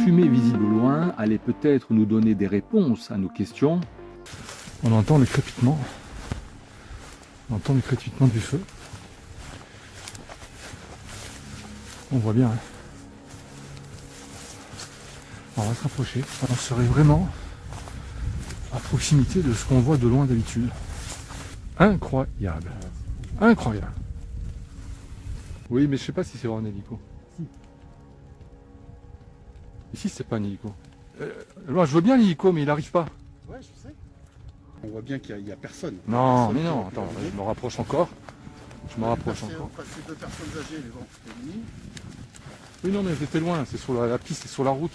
fumée visible au loin allait peut-être nous donner des réponses à nos questions. On entend le crépitement. On entend le crépitement du feu. On voit bien. Hein. On va se rapprocher. On serait vraiment à proximité de ce qu'on voit de loin d'habitude. Incroyable. Incroyable. Oui, mais je sais pas si c'est vraiment un hélico. Si. Ici, c'est pas un hélico. Moi, je veux bien l'hélico, mais il n'arrive pas. Ouais, je sais. On voit bien qu'il n'y a personne. Non, Personne mais qui non, a attends, pu je me rapproche encore. Je me rapproche passer, encore. passer deux personnes âgées, mais bon, c'est fini. Oui, non, mais j'étais loin, c'est sur la piste, c'est sur la route.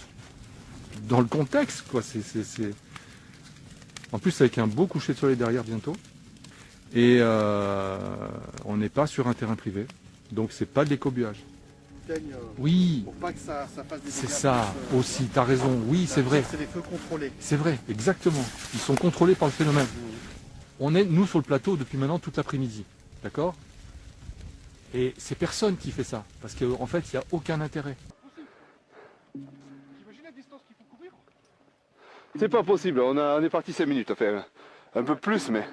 Dans le contexte, quoi, En plus, avec un beau coucher de soleil derrière bientôt. Et on n'est pas sur un terrain privé. Donc, c'est pas de l'écobuage. Oui, Pour pas que ça fasse des c'est dégâts ça plus, aussi, t'as raison, oui, c'est vrai. C'est des feux contrôlés. C'est vrai, exactement. Ils sont contrôlés par le phénomène. On est, nous, sur le plateau depuis maintenant toute l'après-midi. D'accord? Et c'est personne qui fait ça. Parce qu'en fait, il n'y a aucun intérêt. T'imagines la distance qu'il faut courir? C'est pas possible, on est parti 5 minutes, enfin un peu plus mais...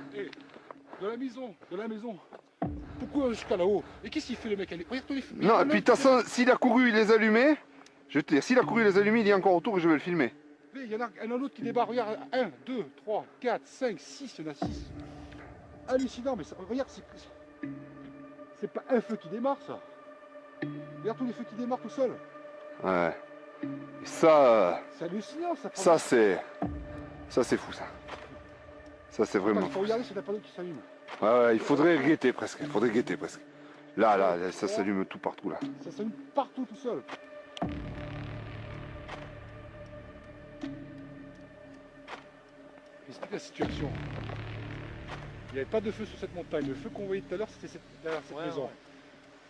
De la maison. Pourquoi jusqu'à là-haut? Et qu'est-ce qu'il fait le mec? Regarde-toi, il fait... Non, et puis de toute façon, s'il a couru, il les allumait, je vais te dire, s'il a couru, il les allumait, il est encore autour et je vais le filmer. Il y en a un autre qui débarque, regarde, 1, 2, 3, 4, 5, 6, il y en a 6. Hallucinant, mais ça, regarde, c'est pas un feu qui démarre ça. Regarde tous les feux qui démarrent tout seuls. Ouais. Et ça, C'est hallucinant ça. ça c'est fou ça. Ça c'est vraiment Il faut fou. regarder s'il n'y a pas d'autre qui s'allume. Ouais, il faudrait guetter presque, Là, ça s'allume tout partout là. Ça s'allume partout tout seul. Explique la situation. Il n'y avait pas de feu sur cette montagne. Le feu qu'on voyait tout à l'heure, c'était derrière cette maison. Ouais.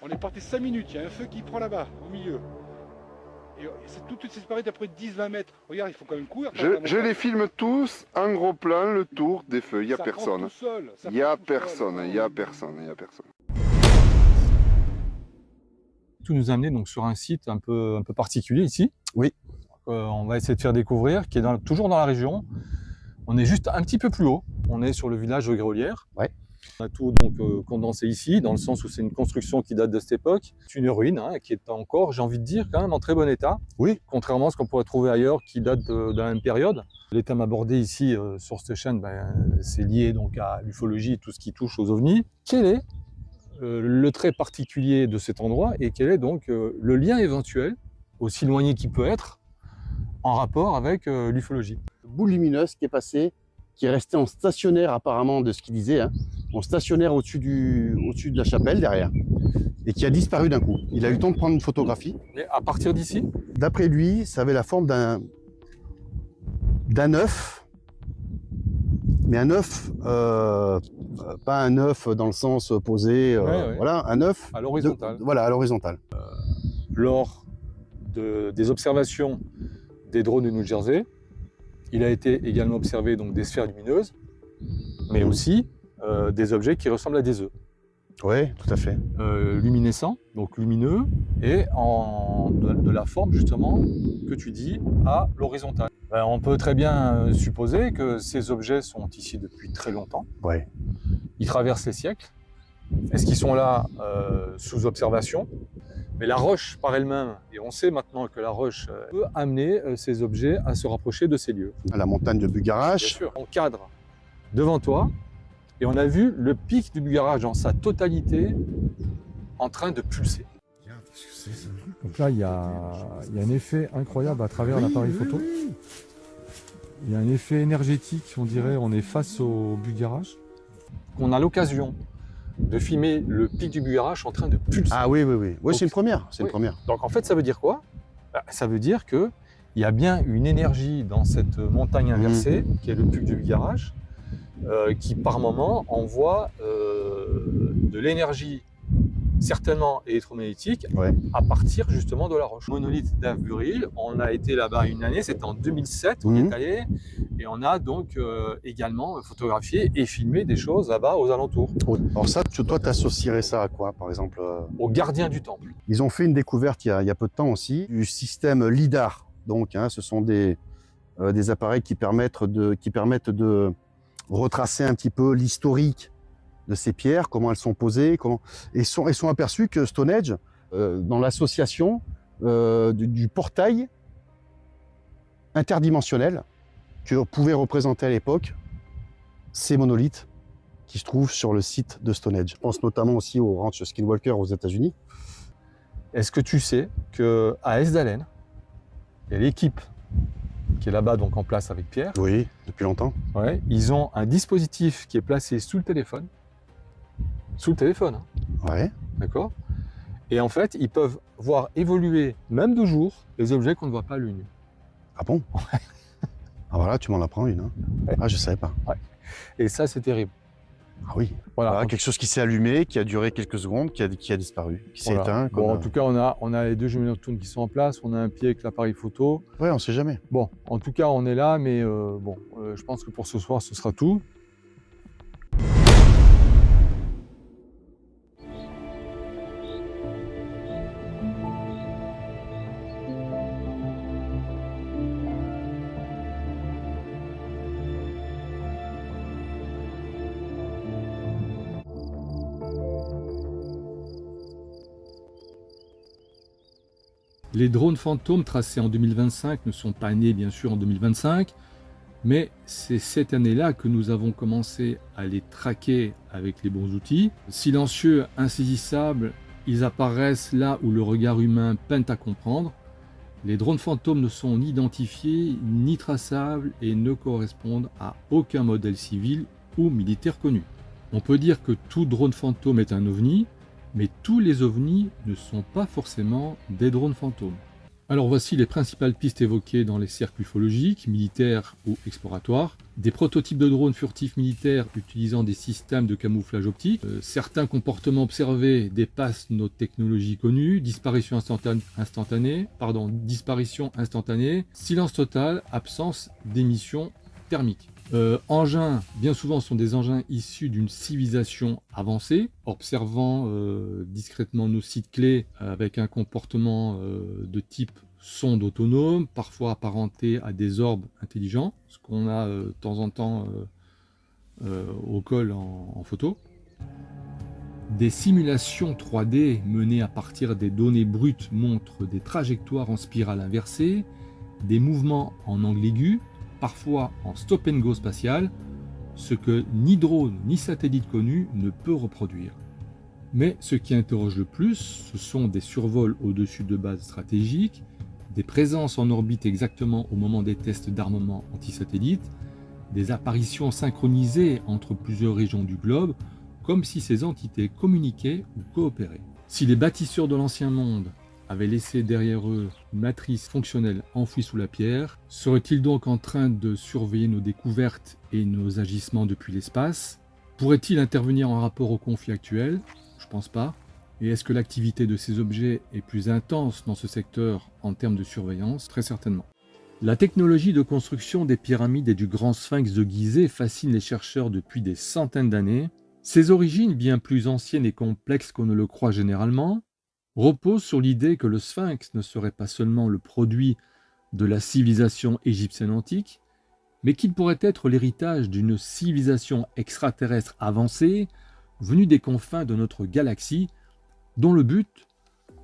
On est parti 5 minutes, il y a un feu qui prend là-bas, au milieu. Et c'est tout séparé d'à peu près 10-20 mètres. Regarde, il faut quand même courir. Je les filme tous en gros plan, le tour des feux, il n'y a Ça personne. prend tout seul, ça Il n'y a prend tout seul. personne, il n'y a personne. Tout nous a amené donc sur un site un peu particulier ici. Oui. On va essayer de faire découvrir, qui est toujours dans la région. On est juste un petit peu plus haut. On est sur le village de Grolières. Ouais. On a tout donc condensé ici, dans le sens où c'est une construction qui date de cette époque. C'est une ruine qui est encore, j'ai envie de dire, quand même en très bon état. Oui. Contrairement à ce qu'on pourrait trouver ailleurs, qui date de la même période. Les thèmes abordés ici sur cette chaîne, c'est lié donc à l'ufologie et tout ce qui touche aux ovnis. Quel est le trait particulier de cet endroit et quel est donc le lien éventuel, aussi éloigné qu'il peut être, en rapport avec l'ufologie? Boule lumineuse qui est passée, qui est restée en stationnaire apparemment de ce qu'il disait, en stationnaire au-dessus de la chapelle derrière, et qui a disparu d'un coup. Il a eu le temps de prendre une photographie. Mais à partir d'ici? D'après lui, ça avait la forme d'un œuf, mais un œuf, pas un œuf dans le sens posé, Ouais. voilà, un œuf À l'horizontale. Voilà, à l'horizontale. Lors des observations des drones du New Jersey, il a été également observé donc des sphères lumineuses, mais aussi des objets qui ressemblent à des œufs. Oui, tout à fait. Luminescents, donc lumineux, et de la forme justement que tu dis à l'horizontale. On peut très bien supposer que ces objets sont ici depuis très longtemps. Ouais. Ils traversent les siècles. Est-ce qu'ils sont là sous observation? Mais la roche par elle-même, et on sait maintenant que la roche peut amener ces objets à se rapprocher de ces lieux. À la montagne de Bien Bugarache. sûr, on cadre devant toi, et on a vu le pic du Bugarach dans sa totalité en train de pulser. Donc là, il y a un effet incroyable à travers l'appareil photo. Il y a un effet énergétique, on dirait, on est face au Bugarach. On a l'occasion de filmer le pic du Bugarach en train de pulser. Ah oui, oui, oui. Oui, Donc, c'est une première. C'est oui. une première. Donc en fait, ça veut dire quoi? Ça veut dire qu'il y a bien une énergie dans cette montagne inversée, qui est le pic du Bugarach, qui par moment envoie de l'énergie certainement électromagnétique à partir justement de la roche. Monolithe d'Avburil, on a été là-bas une année, c'était en 2007, on est allé, et on a donc également photographié et filmé des choses là-bas aux alentours. Alors ça, toi, t'associerais ça à quoi, par exemple Aux gardiens du temple. Ils ont fait une découverte il y a peu de temps aussi, du système LIDAR. Donc, ce sont des appareils qui permettent de retracer un petit peu l'historique de ces pierres, comment elles sont posées, et sont aperçus que Stonehenge, dans l'association du portail interdimensionnel que pouvaient représenter à l'époque ces monolithes qui se trouvent sur le site de Stonehenge. Je pense notamment aussi au ranch Skinwalker aux États-Unis. Est-ce que tu sais qu'à Esdalen, il y a l'équipe qui est là-bas, donc en place avec Pierre. Oui, depuis longtemps. Ouais, ils ont un dispositif qui est placé sous le téléphone. Sous le téléphone, hein, Ouais. d'accord? Et en fait, ils peuvent voir évoluer, même de jour, les objets qu'on ne voit pas à l'œil nu. Ah bon? Ah voilà, tu m'en apprends une. Hein. Ouais. Ah, je savais pas. Et ça, c'est terrible. Ah oui. Voilà. Voilà, quelque chose qui s'est allumé, qui a duré quelques secondes, qui a disparu, qui s'est Voilà. éteint. Bon, en tout cas, on a les 2 jumeaux nocturnes qui sont en place, on a un pied avec l'appareil photo. Ouais, on sait jamais. Bon, en tout cas, on est là, mais je pense que pour ce soir, ce sera tout. Les drones fantômes tracés en 2025 ne sont pas nés bien sûr en 2025, mais c'est cette année-là que nous avons commencé à les traquer avec les bons outils. Silencieux, insaisissables, ils apparaissent là où le regard humain peine à comprendre. Les drones fantômes ne sont ni identifiés, ni traçables et ne correspondent à aucun modèle civil ou militaire connu. On peut dire que tout drone fantôme est un ovni, mais tous les ovnis ne sont pas forcément des drones fantômes. Alors voici les principales pistes évoquées dans les cercles ufologiques, militaires ou exploratoires. Des prototypes de drones furtifs militaires utilisant des systèmes de camouflage optique. Certains comportements observés dépassent nos technologies connues. Disparition instantanée, silence total, absence d'émissions thermiques. Engins, bien souvent, sont des engins issus d'une civilisation avancée, observant discrètement nos sites clés avec un comportement de type sonde autonome, parfois apparenté à des orbes intelligents, ce qu'on a de temps en temps au col en photo. Des simulations 3D menées à partir des données brutes montrent des trajectoires en spirale inversée, des mouvements en angle aigu, parfois en stop and go spatial, ce que ni drone ni satellite connu ne peut reproduire. Mais ce qui interroge le plus, ce sont des survols au-dessus de bases stratégiques, des présences en orbite exactement au moment des tests d'armement anti-satellite, des apparitions synchronisées entre plusieurs régions du globe, comme si ces entités communiquaient ou coopéraient. Si les bâtisseurs de l'ancien monde avaient laissé derrière eux une matrice fonctionnelle enfouie sous la pierre, seraient-ils donc en train de surveiller nos découvertes et nos agissements depuis l'espace? Pourraient-ils intervenir en rapport au conflit actuel? Je pense pas. Et est-ce que l'activité de ces objets est plus intense dans ce secteur en termes de surveillance? Très certainement. La technologie de construction des pyramides et du grand sphinx de Gizeh fascine les chercheurs depuis des centaines d'années. Ses origines, bien plus anciennes et complexes qu'on ne le croit généralement, repose sur l'idée que le sphinx ne serait pas seulement le produit de la civilisation égyptienne antique, mais qu'il pourrait être l'héritage d'une civilisation extraterrestre avancée venue des confins de notre galaxie, dont le but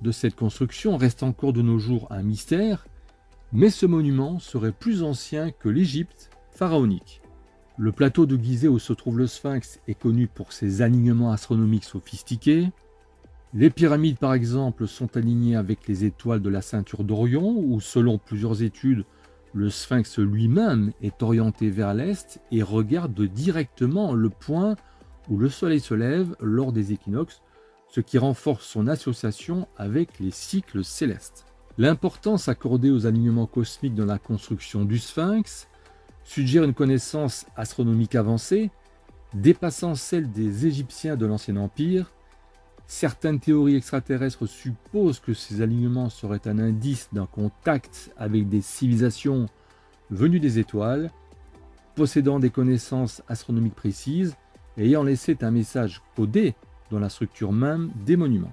de cette construction reste encore de nos jours un mystère, mais ce monument serait plus ancien que l'Égypte pharaonique. Le plateau de Gizeh où se trouve le sphinx est connu pour ses alignements astronomiques sophistiqués. Les pyramides, par exemple, sont alignées avec les étoiles de la ceinture d'Orion, où, selon plusieurs études, le sphinx lui-même est orienté vers l'est et regarde directement le point où le soleil se lève lors des équinoxes, ce qui renforce son association avec les cycles célestes. L'importance accordée aux alignements cosmiques dans la construction du sphinx suggère une connaissance astronomique avancée, dépassant celle des Égyptiens de l'Ancien Empire. Certaines théories extraterrestres supposent que ces alignements seraient un indice d'un contact avec des civilisations venues des étoiles, possédant des connaissances astronomiques précises et ayant laissé un message codé dans la structure même des monuments.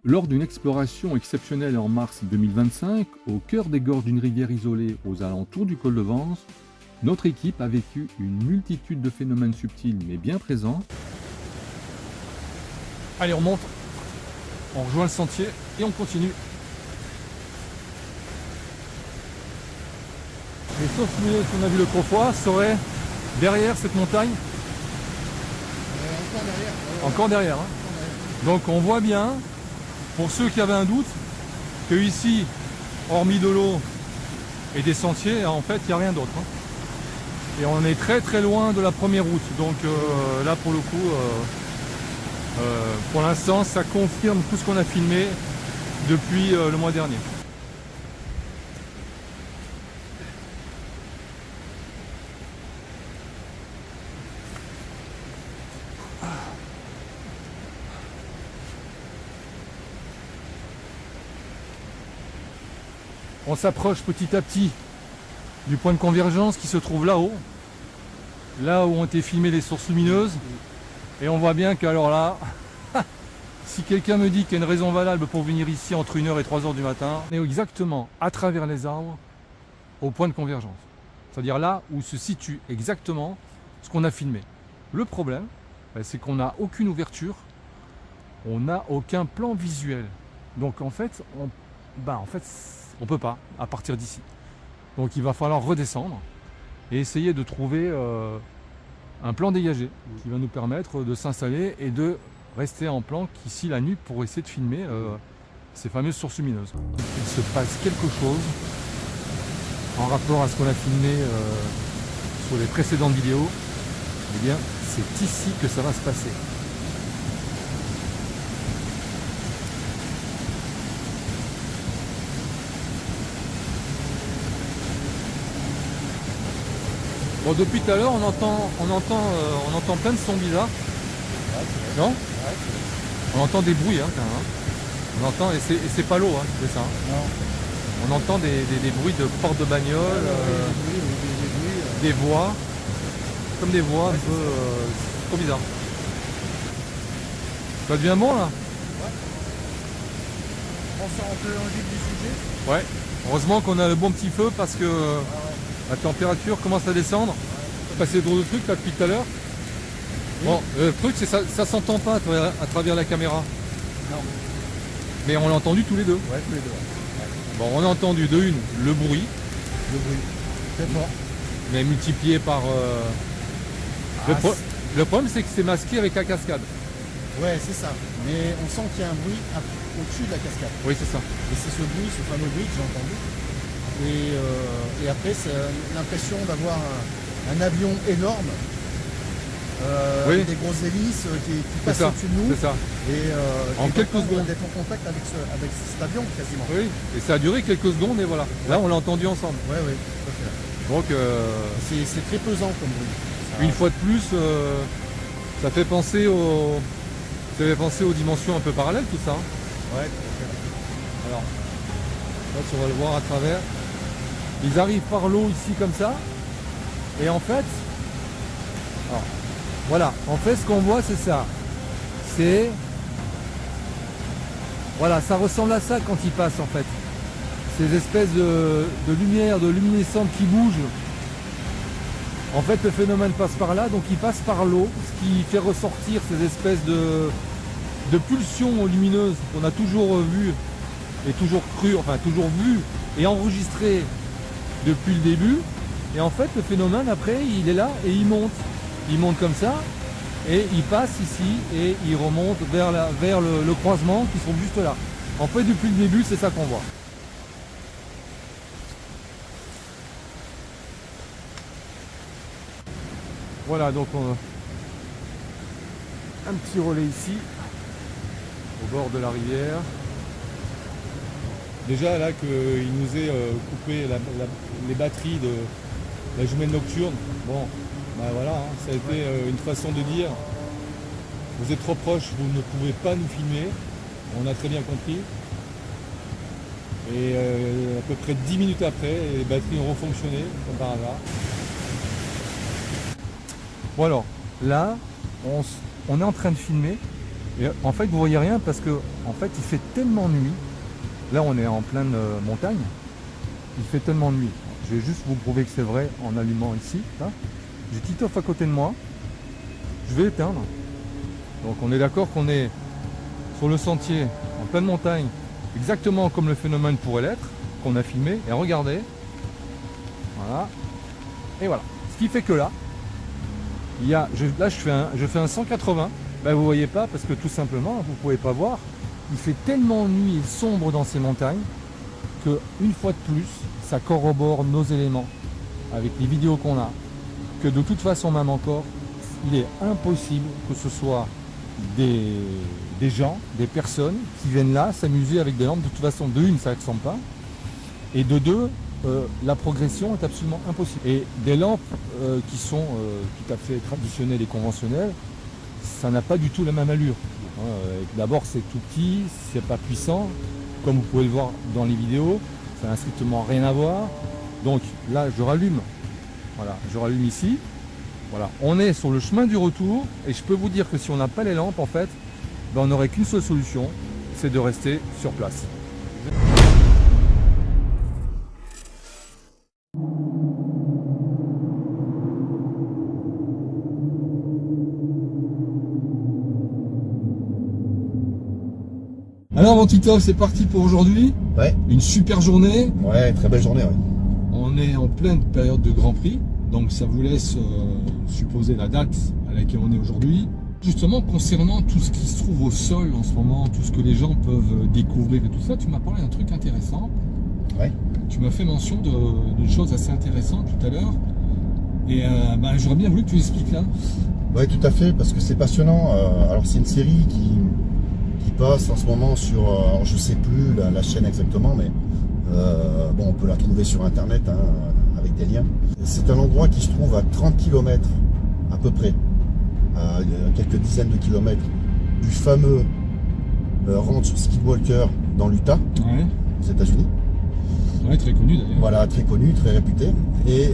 Lors d'une exploration exceptionnelle en mars 2025, au cœur des gorges d'une rivière isolée aux alentours du col de Vence, notre équipe a vécu une multitude de phénomènes subtils mais bien présents. Allez, on monte, on rejoint le sentier et on continue. Les sources lumineuses qu'on a vu l'autre fois seraient derrière cette montagne. Encore derrière. Hein. Donc on voit bien, pour ceux qui avaient un doute, que ici, hormis de l'eau et des sentiers, en fait, il n'y a rien d'autre. Hein. Et on est très très loin de la première route. Donc là, pour le coup, pour l'instant, ça confirme tout ce qu'on a filmé depuis le mois dernier. On s'approche petit à petit du point de convergence qui se trouve là-haut, là où ont été filmées les sources lumineuses. Et on voit bien qu'alors là, si quelqu'un me dit qu'il y a une raison valable pour venir ici entre 1h et 3h du matin, on est exactement à travers les arbres au point de convergence. C'est-à-dire là où se situe exactement ce qu'on a filmé. Le problème, c'est qu'on n'a aucune ouverture, on n'a aucun plan visuel. Donc en fait, on peut pas à partir d'ici. Donc il va falloir redescendre et essayer de trouver un plan dégagé qui va nous permettre de s'installer et de rester en planque ici la nuit pour essayer de filmer ces fameuses sources lumineuses. Il se passe quelque chose en rapport à ce qu'on a filmé sur les précédentes vidéos. Eh bien, c'est ici que ça va se passer. Bon, depuis tout à l'heure, on entend plein de sons bizarres. Non? On entend des bruits, hein, quand même. On entend, et c'est pas l'eau, hein, c'est ça. Hein. On entend des bruits de portes de bagnole, des voix, comme des voix un peu trop bizarres. Ça devient bon là? On sort un peu dans le vif du sujet. Ouais. Heureusement qu'on a le bon petit feu parce que la température commence à descendre. Passer trop de trucs là depuis tout à l'heure. Bon, le truc c'est ça s'entend pas à travers la caméra. Non. Mais on l'a entendu tous les deux. Ouais, tous les deux. Ouais. Bon, on a entendu de une le bruit, Très fort. mais multiplié par. Le problème c'est que c'est masqué avec la cascade. Ouais, c'est ça. Mais on sent qu'il y a un bruit au-dessus de la cascade. Oui, c'est ça. Et c'est ce bruit, ce fameux bruit que j'ai entendu. Et après, c'est l'impression d'avoir un avion énorme, Oui. avec des grosses hélices qui passent ça, au-dessus de nous. C'est ça. Et En qui quelques est en train secondes. d'être en contact avec cet avion quasiment. Oui. Et ça a duré quelques secondes et voilà. Là, on l'a entendu ensemble. Ouais, ouais, tout à fait. Donc, C'est très pesant comme bruit. Ça- une fois de plus, ça fait penser aux dimensions un peu parallèles, tout ça. Ouais, tout à fait. Alors, là, tu vas le voir à travers. Ils arrivent par l'eau ici comme ça. Et en fait, alors, voilà, en fait ce qu'on voit c'est ça. C'est, voilà, ça ressemble à ça quand ils passent en fait. Ces espèces de lumière, de luminescentes qui bougent. En fait le phénomène passe par là, donc il passe par l'eau, ce qui fait ressortir ces espèces de pulsions lumineuses qu'on a toujours vues et toujours cru, enfin toujours vues et enregistrées depuis le début. Et en fait le phénomène après il est là et il monte. Il monte comme ça et il passe ici et il remonte vers le croisement qui sont juste là. En fait depuis le début c'est ça qu'on voit. Voilà donc un petit relais ici au bord de la rivière. Déjà là qu'il nous ait coupé les batteries de la jumelle nocturne, bon, bah voilà, hein, ça a été une façon de dire vous êtes trop proche, vous ne pouvez pas nous filmer, on a très bien compris. Et à peu près 10 minutes après, les batteries ont refonctionné, comme par hasard. Bon alors, là, on est en train de filmer Et en fait, vous voyez rien parce que en fait, il fait tellement nuit. Là, on est en pleine montagne. Il fait tellement nuit. Je vais juste vous prouver que c'est vrai en allumant ici. Là. J'ai Titoff à côté de moi. Je vais éteindre. Donc on est d'accord qu'on est sur le sentier, en pleine montagne, exactement comme le phénomène pourrait l'être, qu'on a filmé. Et regardez. Voilà. Et voilà. Ce qui fait que là, là je fais un 180. Ben, vous voyez pas parce que tout simplement, vous pouvez pas voir. Il fait tellement nuit et sombre dans ces montagnes que une fois de plus, ça corrobore nos éléments avec les vidéos qu'on a. Que de toute façon, même encore, il est impossible que ce soit des gens, des personnes qui viennent là s'amuser avec des lampes. De toute façon, de une, ça ne ressemble pas. Et de deux, la progression est absolument impossible. Et des lampes qui sont tout à fait traditionnelles et conventionnelles, ça n'a pas du tout la même allure. D'abord, c'est tout petit, c'est pas puissant. Comme vous pouvez le voir dans les vidéos, ça n'a strictement rien à voir. Donc là, je rallume. Voilà, je rallume ici. Voilà, on est sur le chemin du retour et je peux vous dire que si on n'a pas les lampes, en fait, ben, on n'aurait qu'une seule solution, c'est de rester sur place. Alors mon Titoff, c'est parti pour aujourd'hui. Ouais. Une super journée. Ouais, très belle journée, ouais. On est en pleine période de Grand Prix, donc ça vous laisse supposer la date à laquelle on est aujourd'hui. Justement, concernant tout ce qui se trouve au sol en ce moment, tout ce que les gens peuvent découvrir et tout ça, tu m'as parlé d'un truc intéressant. Ouais. Tu m'as fait mention d'une chose assez intéressante tout à l'heure. Et j'aurais bien voulu que tu expliques là. Ouais, tout à fait, parce que c'est passionnant. Alors c'est une série qui passe en ce moment sur, alors, je sais plus la chaîne exactement, mais bon, on peut la trouver sur internet hein, avec des liens. C'est un endroit qui se trouve à 30 km à peu près, à quelques dizaines de kilomètres du fameux ranch Skidwalker dans l'Utah, Ouais. aux États-Unis. Ouais, très connu d'ailleurs. Voilà, très connu, très réputé. Et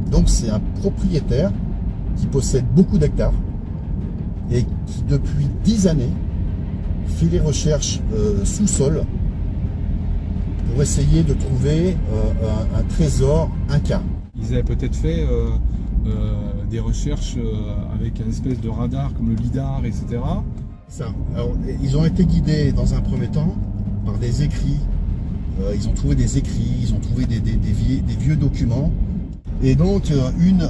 donc c'est un propriétaire qui possède beaucoup d'hectares et qui depuis 10 années fait les recherches sous-sol pour essayer de trouver un trésor inca. Ils avaient peut-être fait des recherches avec une espèce de radar comme le lidar, etc. Ça. Alors, ils ont été guidés dans un premier temps par des écrits. Ils ont trouvé des écrits, ils ont trouvé des vieux documents. Et donc,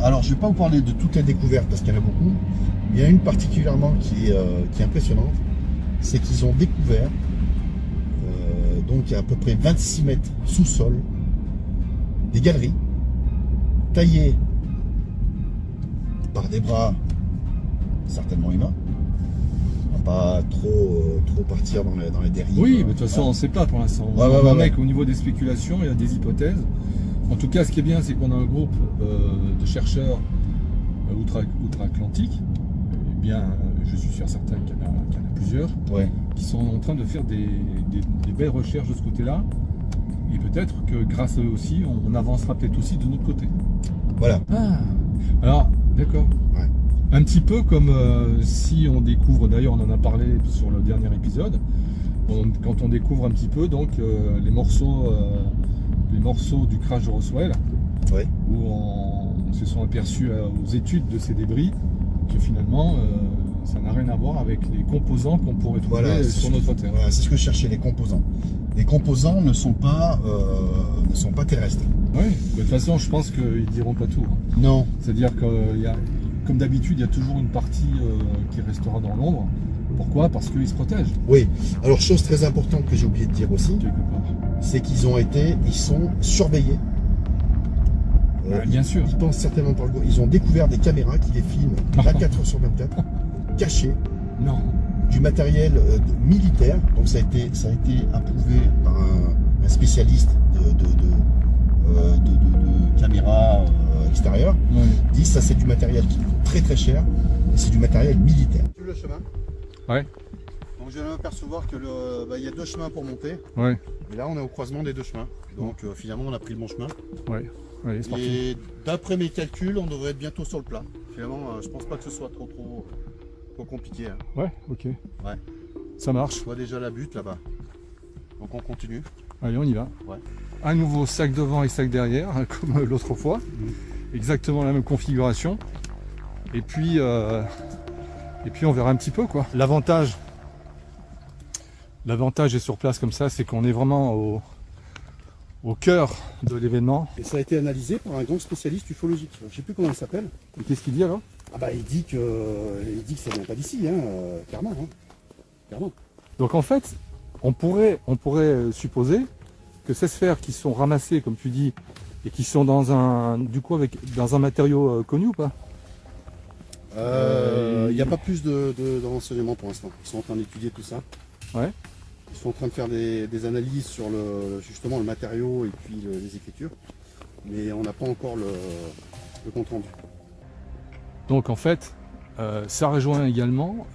alors je ne vais pas vous parler de toutes les découvertes parce qu'il y en a beaucoup. Il y en a une particulièrement qui est impressionnante. C'est qu'ils ont découvert, donc à peu près 26 mètres sous-sol, des galeries taillées par des bras certainement humains. On va pas trop partir dans les dérives. Oui, mais de toute façon, on ne sait pas pour l'instant. Mec, au niveau des spéculations, il y a des hypothèses. En tout cas, ce qui est bien, c'est qu'on a un groupe de chercheurs outre-Atlantique. Eh bien, je suis sûr certain qu'il y en a plusieurs, Ouais. qui sont en train de faire des belles recherches de ce côté-là. Et peut-être que grâce à eux aussi, on avancera peut-être aussi de notre côté. Voilà. Ah, alors, d'accord. Ouais. Un petit peu comme si on découvre, d'ailleurs on en a parlé sur le dernier épisode, quand on découvre un petit peu donc les morceaux du crash de Roswell, Ouais. où on se sont aperçus aux études de ces débris que finalement ça n'a rien à voir avec les composants qu'on pourrait trouver Voilà, sur notre Terre. Voilà, c'est ce que je cherchais, les composants. Les composants ne sont pas terrestres. Oui, de toute façon je pense qu'ils diront pas tout. Hein. Non. C'est-à-dire que comme d'habitude, il y a toujours une partie qui restera dans l'ombre. Pourquoi? Parce qu'ils se protègent, Oui. Alors, chose très importante que j'ai oublié de dire aussi, quelque part. c'est qu'ils sont surveillés. Bien sûr. Ils pensent certainement par le gouvernement. Ils ont découvert des caméras qui les filment 24 heures sur 24, cachées, Non. du matériel militaire. Donc ça a été approuvé par un spécialiste de caméras extérieures. Ouais. Ils disent ça c'est du matériel qui coûte très très cher et c'est du matériel militaire. Le chemin. Ouais. Donc je viens de m'apercevoir que il y a deux chemins pour monter. Ouais. Et là on est au croisement des deux chemins. Donc finalement on a pris le bon chemin. Ouais. Allez, c'est parti. Et d'après mes calculs, on devrait être bientôt sur le plat. Finalement, je pense pas que ce soit trop Pas compliqué. Hein. Ouais, ok. Ouais. Ça marche. Je vois déjà la butte là-bas. Donc on continue. Allez, on y va. Ouais. Un nouveau sac devant et sac derrière, comme l'autre fois. Exactement la même configuration. Et puis on verra un petit peu quoi. L'avantage est sur place comme ça, c'est qu'on est vraiment au cœur de l'événement. Et ça a été analysé par un grand spécialiste ufologique. Je ne sais plus comment il s'appelle. Et qu'est-ce qu'il dit alors? Ah bah il dit que ça vient pas d'ici, hein, clairement. Hein. Clairement. Donc en fait, on pourrait supposer que ces sphères qui sont ramassées, comme tu dis, et qui sont dans un matériau connu ou pas? Il n'y a pas plus de renseignements pour l'instant. Ils sont en train d'étudier tout ça. Ouais. Ils sont en train de faire des analyses sur justement le matériau et puis les écritures. Mais on n'a pas encore le compte rendu. Donc en fait, ça rejoint également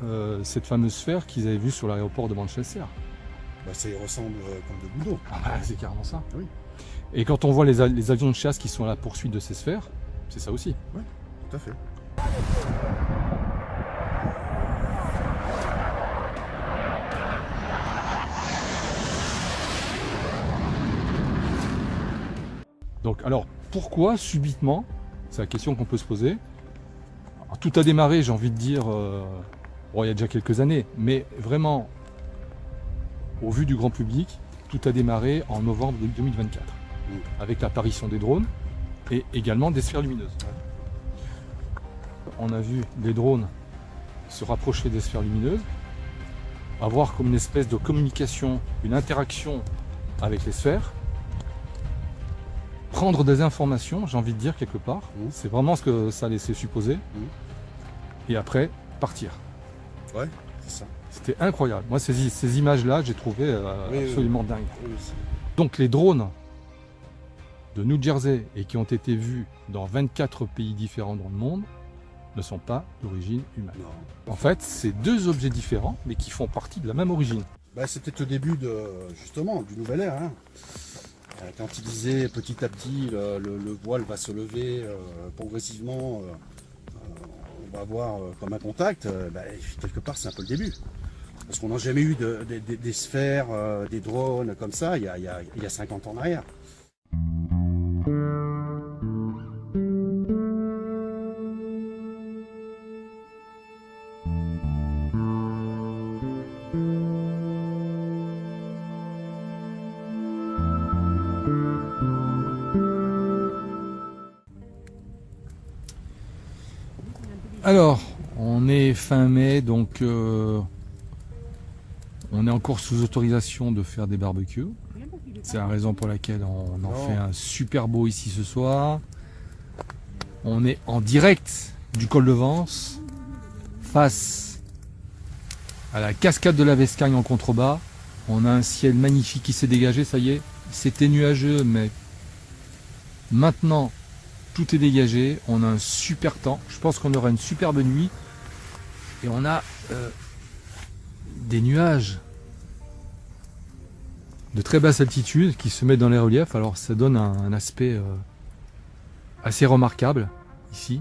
cette fameuse sphère qu'ils avaient vue sur l'aéroport de Manchester. Bah, ça y ressemble comme de gouttes d'eau. Ah bah, c'est carrément ça. Oui. Et quand on voit les avions de chasse qui sont à la poursuite de ces sphères, c'est ça aussi. Tout à fait. Donc alors, pourquoi subitement, c'est la question qu'on peut se poser. Alors, tout a démarré, j'ai envie de dire, il y a déjà quelques années, mais vraiment, au vu du grand public, tout a démarré en novembre 2024, avec l'apparition des drones et également des sphères lumineuses. On a vu les drones se rapprocher des sphères lumineuses, avoir comme une espèce de communication, une interaction avec les sphères, prendre des informations, j'ai envie de dire quelque part, c'est vraiment ce que ça laissait supposer, et après partir. Ouais, c'est ça. C'était incroyable. Moi, ces images-là, j'ai trouvé absolument dingues. Oui, Donc les drones de New Jersey et qui ont été vus dans 24 pays différents dans le monde ne sont pas d'origine humaine. non. En fait, c'est deux objets différents, mais qui font partie de la même origine. Bah, c'est peut-être le début justement du nouvel ère. Hein. Quand il disait petit à petit le voile va se lever progressivement, on va avoir comme un contact, quelque part c'est un peu le début. Parce qu'on n'a jamais eu des sphères, des drones comme ça il y a 50 ans en arrière. Alors, on est fin mai, donc on est encore sous autorisation de faire des barbecues. C'est la raison pour laquelle on en fait un super beau ici ce soir. On est en direct du col de Vence, face à la cascade de la Vescagne en contrebas. On a un ciel magnifique qui s'est dégagé, ça y est. C'était nuageux, mais maintenant tout est dégagé. On a un super temps. Je pense qu'on aura une superbe nuit. Et on a des nuages de très basse altitude qui se mettent dans les reliefs. Alors ça donne un aspect assez remarquable ici.